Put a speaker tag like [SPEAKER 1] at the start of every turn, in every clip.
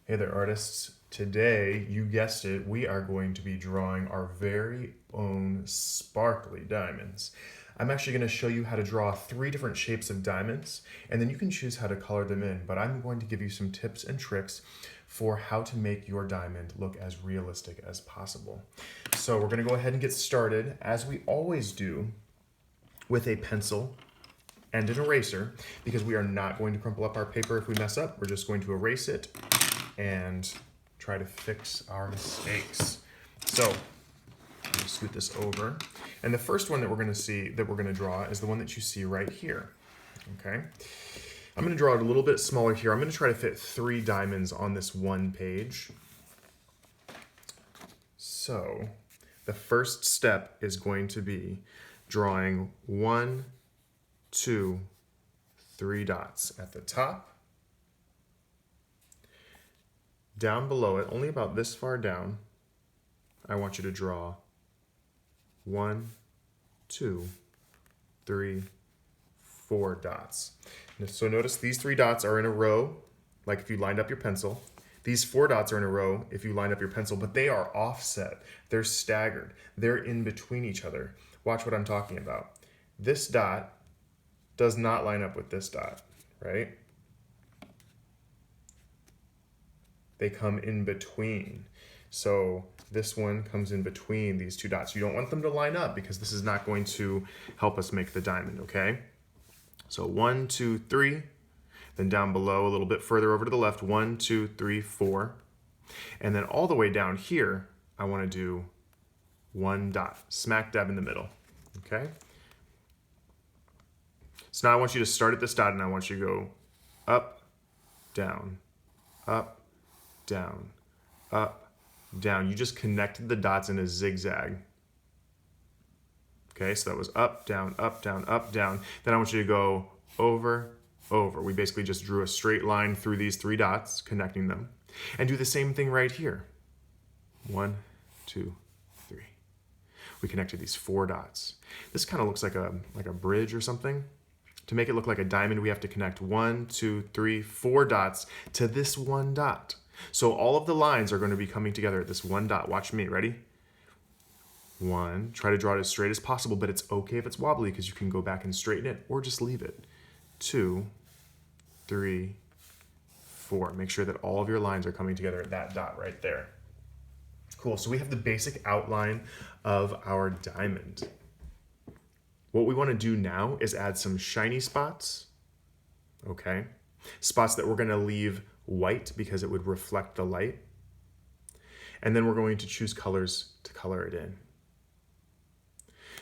[SPEAKER 1] Hey there, artists. Today, you guessed it, we are going to be drawing our very own sparkly diamonds. I'm actually going to show you how to draw 3 different shapes of diamonds, and then you can choose how to color them in, but I'm going to give you some tips and tricks for how to make your diamond look as realistic as possible. So we're going to go ahead and get started, as we always do, with a pencil and an eraser, because we are not going to crumple up our paper if we mess up. We're just going to erase it and try to fix our mistakes. So I'll scoot this over. And the first one that we're gonna draw is the one that you see right here, okay? I'm gonna draw it a little bit smaller here. I'm gonna try to fit 3 diamonds on this one page. So the first step is going to be drawing 1, 2, 3 dots at the top. Down below it, only about this far down, I want you to draw 1, 2, 3, 4 dots. So notice these 3 dots are in a row, like if you lined up your pencil. These 4 dots are in a row if you line up your pencil, but they are offset. They're staggered. They're in between each other. Watch what I'm talking about. This dot does not line up with this dot, right? They come in between. So this one comes in between these 2 dots. You don't want them to line up because this is not going to help us make the diamond, okay? So 1, 2, 3. Then down below, a little bit further over to the left, 1, 2, 3, 4. And then all the way down here, I want to do 1 dot, smack dab in the middle, okay? So now I want you to start at this dot and I want you to go up, down, up, down, up, down. You just connected the dots in a zigzag. Okay, so that was up, down, up, down, up, down. Then I want you to go over, over. We basically just drew a straight line through these 3 dots, connecting them. And do the same thing right here. 1, 2, 3. We connected these 4 dots. This kind of looks like a bridge or something. To make it look like a diamond, we have to connect 1, 2, 3, 4 dots to this 1 dot. So all of the lines are going to be coming together at this 1 dot. Watch me, ready? 1, try to draw it as straight as possible, but it's okay if it's wobbly because you can go back and straighten it or just leave it. 2, 3, 4. Make sure that all of your lines are coming together at that dot right there. Cool, so we have the basic outline of our diamond. What we want to do now is add some shiny spots, okay? Spots that we're going to leave white because it would reflect the light. And then we're going to choose colors to color it in.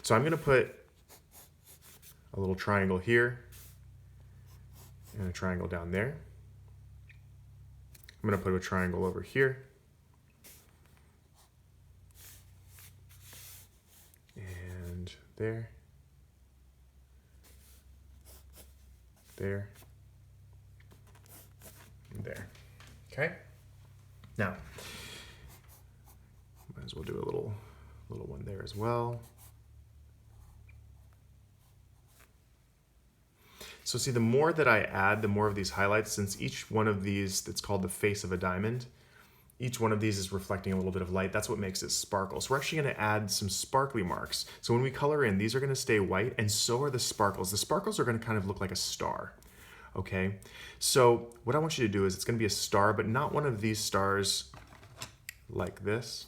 [SPEAKER 1] So I'm going to put a little triangle here and a triangle down there. I'm going to put a triangle over here. And there. There. And there. Okay? Now, might as well do a little one there as well. So see, the more that I add, the more of these highlights, since each one of these, that's called the face of a diamond, each one of these is reflecting a little bit of light. That's what makes it sparkle. So we're actually going to add some sparkly marks. So when we color in, these are going to stay white, and so are the sparkles. The sparkles are going to kind of look like a star, okay? So what I want you to do is it's going to be a star, but not one of these stars like this.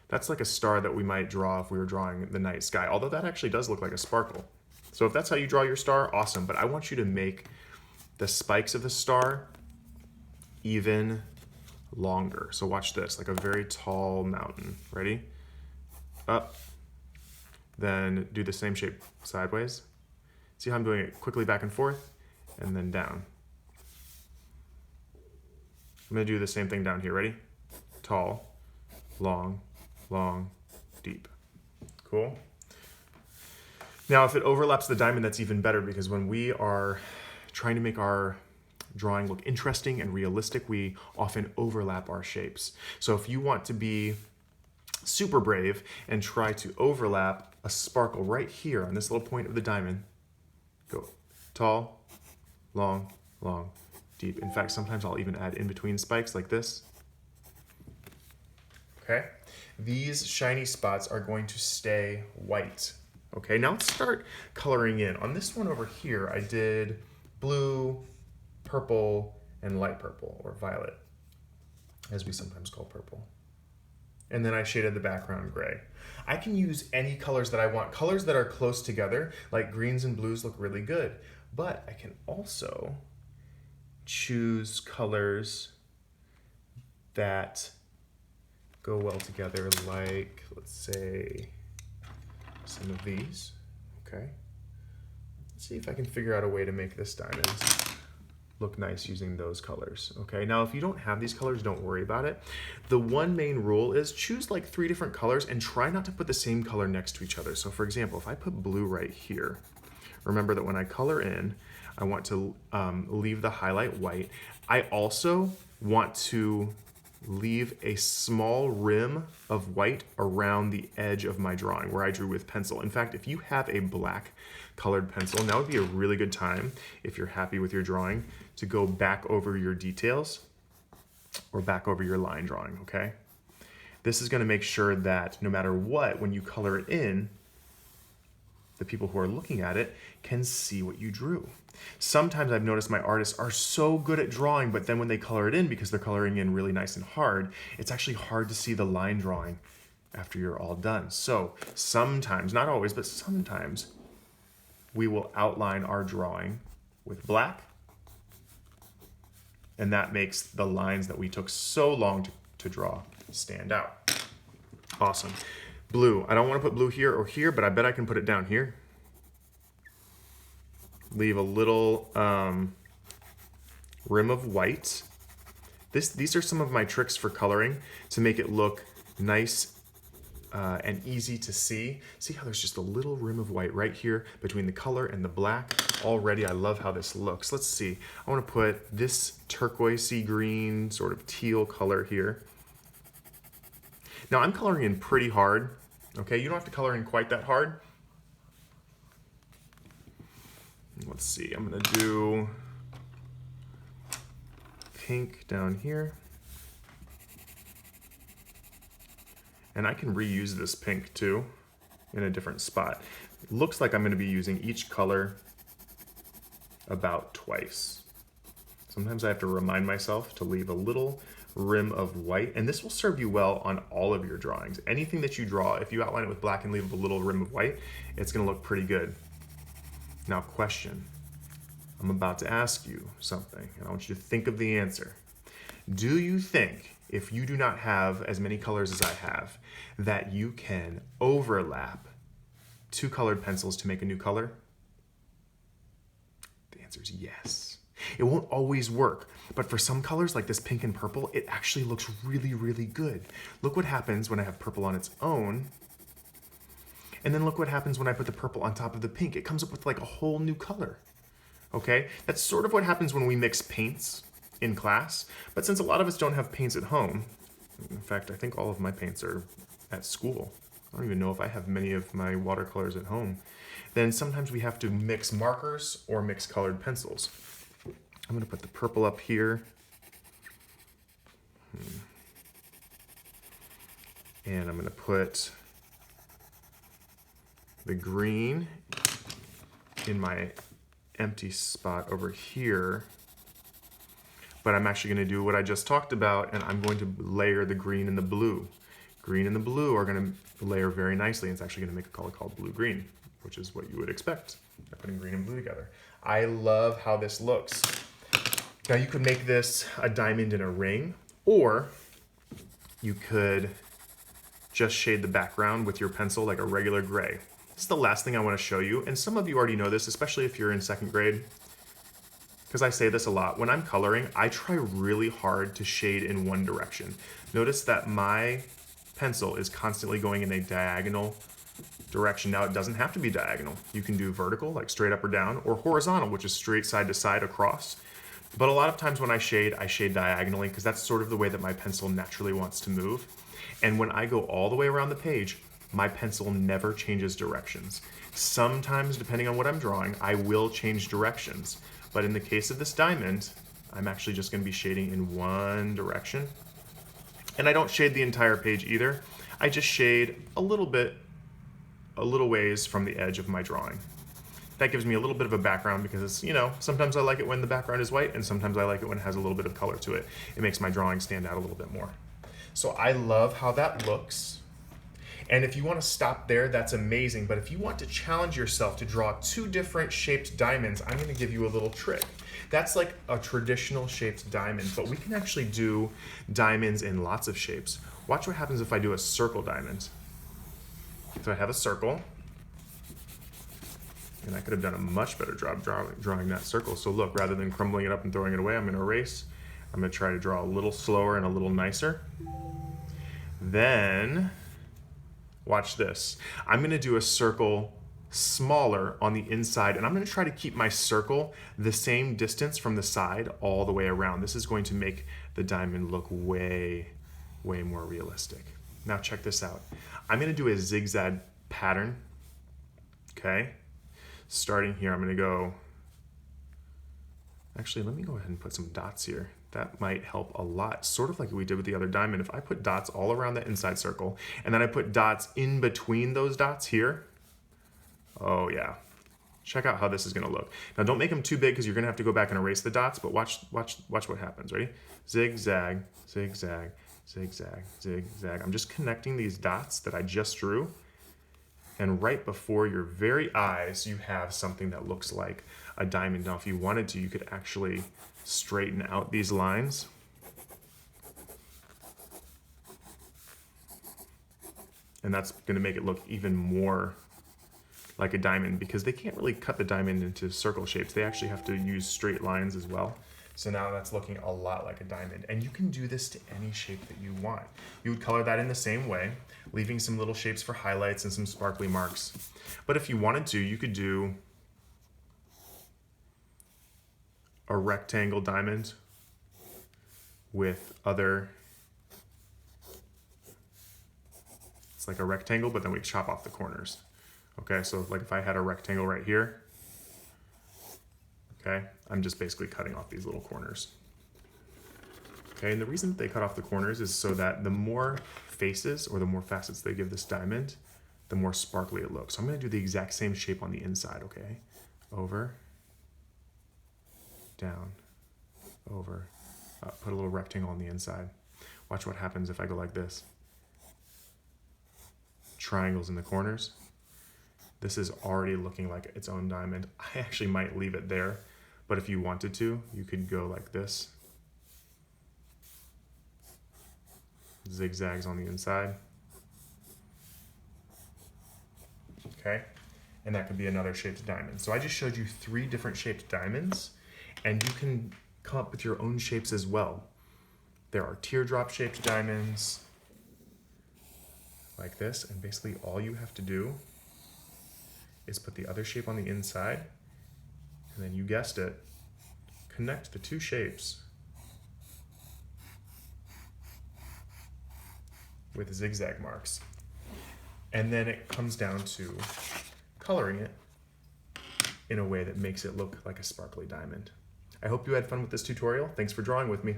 [SPEAKER 1] That's like a star that we might draw if we were drawing the night sky, although that actually does look like a sparkle. So if that's how you draw your star, awesome. But I want you to make the spikes of the star even longer. So watch this, like a very tall mountain. Ready? Up. Then do the same shape sideways. See how I'm doing it quickly back and forth? And then down. I'm going to do the same thing down here. Ready? Tall, long, long, deep. Cool? Now, if it overlaps the diamond, that's even better, because when we are trying to make our drawing look interesting and realistic, we often overlap our shapes. So if you want to be super brave and try to overlap a sparkle right here on this little point of the diamond, go tall, long, long, deep. In fact, sometimes I'll even add in between spikes like this. Okay, these shiny spots are going to stay white. Okay, now let's start coloring in. On this one over here, I did blue, purple, and light purple, or violet, as we sometimes call purple. And then I shaded the background gray. I can use any colors that I want. Colors that are close together, like greens and blues, look really good. But I can also choose colors that go well together, like, let's say, some of these. Okay. Let's see if I can figure out a way to make this diamond look nice using those colors. Okay, now if you don't have these colors, don't worry about it. The one main rule is choose like 3 different colors and try not to put the same color next to each other. So for example, if I put blue right here, remember that when I color in, I want to leave the highlight white. I also want to leave a small rim of white around the edge of my drawing where I drew with pencil. In fact, if you have a black colored pencil, now would be a really good time, if you're happy with your drawing, to go back over your details or back over your line drawing, okay? This is gonna make sure that no matter what, when you color it in, the people who are looking at it can see what you drew. Sometimes I've noticed my artists are so good at drawing, but then when they color it in, because they're coloring in really nice and hard, it's actually hard to see the line drawing after you're all done. So sometimes, not always, but sometimes, we will outline our drawing with black, and that makes the lines that we took so long to draw stand out. Awesome. Blue. I don't want to put blue here or here, but I bet I can put it down here. Leave a little rim of white. These are some of my tricks for coloring to make it look nice and easy to see. See how there's just a little rim of white right here between the color and the black? Already, I love how this looks. Let's see. I want to put this turquoisey green, sort of teal color here. Now I'm coloring in pretty hard. Okay, you don't have to color in quite that hard. Let's see, I'm gonna do pink down here. And I can reuse this pink too in a different spot. It looks like I'm gonna be using each color about twice. Sometimes I have to remind myself to leave a little rim of white, and this will serve you well on all of your drawings. Anything that you draw, if you outline it with black and leave a little rim of white, it's gonna look pretty good. Now, question. I'm about to ask you something, and I want you to think of the answer. Do you think, if you do not have as many colors as I have, that you can overlap 2 colored pencils to make a new color? The answer is yes. It won't always work, but for some colors like this pink and purple, it actually looks really, really good. Look what happens when I have purple on its own. And then look what happens when I put the purple on top of the pink. It comes up with like a whole new color, okay? That's sort of what happens when we mix paints in class, but since a lot of us don't have paints at home, in fact, I think all of my paints are at school. I don't even know if I have many of my watercolors at home. Then sometimes we have to mix markers or mix colored pencils. I'm gonna put the purple up here. And I'm gonna put the green in my empty spot over here, but I'm actually gonna do what I just talked about, and I'm going to layer the green and the blue. Green and the blue are gonna layer very nicely, and it's actually gonna make a color called blue-green, which is what you would expect by putting green and blue together. I love how this looks. Now you could make this a diamond in a ring, or you could just shade the background with your pencil like a regular gray. This is the last thing I want to show you, and some of you already know this, especially if you're in 2nd grade, because I say this a lot. When I'm coloring, I try really hard to shade in one direction. Notice that my pencil is constantly going in a diagonal direction. Now, it doesn't have to be diagonal. You can do vertical, like straight up or down, or horizontal, which is straight side to side across. But a lot of times when I shade diagonally, because that's sort of the way that my pencil naturally wants to move. And when I go all the way around the page, my pencil never changes directions. Sometimes, depending on what I'm drawing, I will change directions. But in the case of this diamond, I'm actually just gonna be shading in one direction. And I don't shade the entire page either. I just shade a little bit, a little ways from the edge of my drawing. That gives me a little bit of a background because, you know, sometimes I like it when the background is white and sometimes I like it when it has a little bit of color to it. It makes my drawing stand out a little bit more. So I love how that looks. And if you want to stop there, that's amazing. But if you want to challenge yourself to draw 2 different shaped diamonds, I'm going to give you a little trick. That's like a traditional shaped diamond, but we can actually do diamonds in lots of shapes. Watch what happens if I do a circle diamond. So I have a circle, and I could have done a much better job drawing that circle. So look, rather than crumbling it up and throwing it away, I'm going to erase. I'm going to try to draw a little slower and a little nicer. Then, watch this. I'm going to do a circle smaller on the inside, and I'm going to try to keep my circle the same distance from the side all the way around. This is going to make the diamond look way more realistic. Now check this out. I'm going to do a zigzag pattern, okay? Starting here, I'm going to go, actually, let me go ahead and put some dots here. That might help a lot, sort of like we did with the other diamond. If I put dots all around the inside circle, and then I put dots in between those dots here, oh yeah. Check out how this is gonna look. Now don't make them too big because you're gonna have to go back and erase the dots, but watch what happens, ready? Zigzag, zigzag, zigzag, zigzag. I'm just connecting these dots that I just drew, and right before your very eyes, you have something that looks like a diamond. Now if you wanted to, you could actually straighten out these lines. And that's gonna make it look even more like a diamond because they can't really cut the diamond into circle shapes. They actually have to use straight lines as well. So now that's looking a lot like a diamond. And you can do this to any shape that you want. You would color that in the same way, leaving some little shapes for highlights and some sparkly marks. But if you wanted to, you could do a rectangle diamond with other, it's like a rectangle, but then we chop off the corners. Okay, so like if I had a rectangle right here, okay, I'm just basically cutting off these little corners. Okay, and the reason that they cut off the corners is so that the more faces or the more facets they give this diamond, the more sparkly it looks. So I'm gonna do the exact same shape on the inside, okay? Over, down, over, up. Put a little rectangle on the inside. Watch what happens if I go like this. Triangles in the corners. This is already looking like its own diamond. I actually might leave it there, but if you wanted to, you could go like this. Zigzags on the inside. Okay, and that could be another shaped diamond. So I just showed you 3 different shaped diamonds, and you can come up with your own shapes as well. There are teardrop shaped diamonds, like this, and basically all you have to do is put the other shape on the inside, and then you guessed it, connect the 2 shapes with zigzag marks. And then it comes down to coloring it in a way that makes it look like a sparkly diamond. I hope you had fun with this tutorial. Thanks for drawing with me.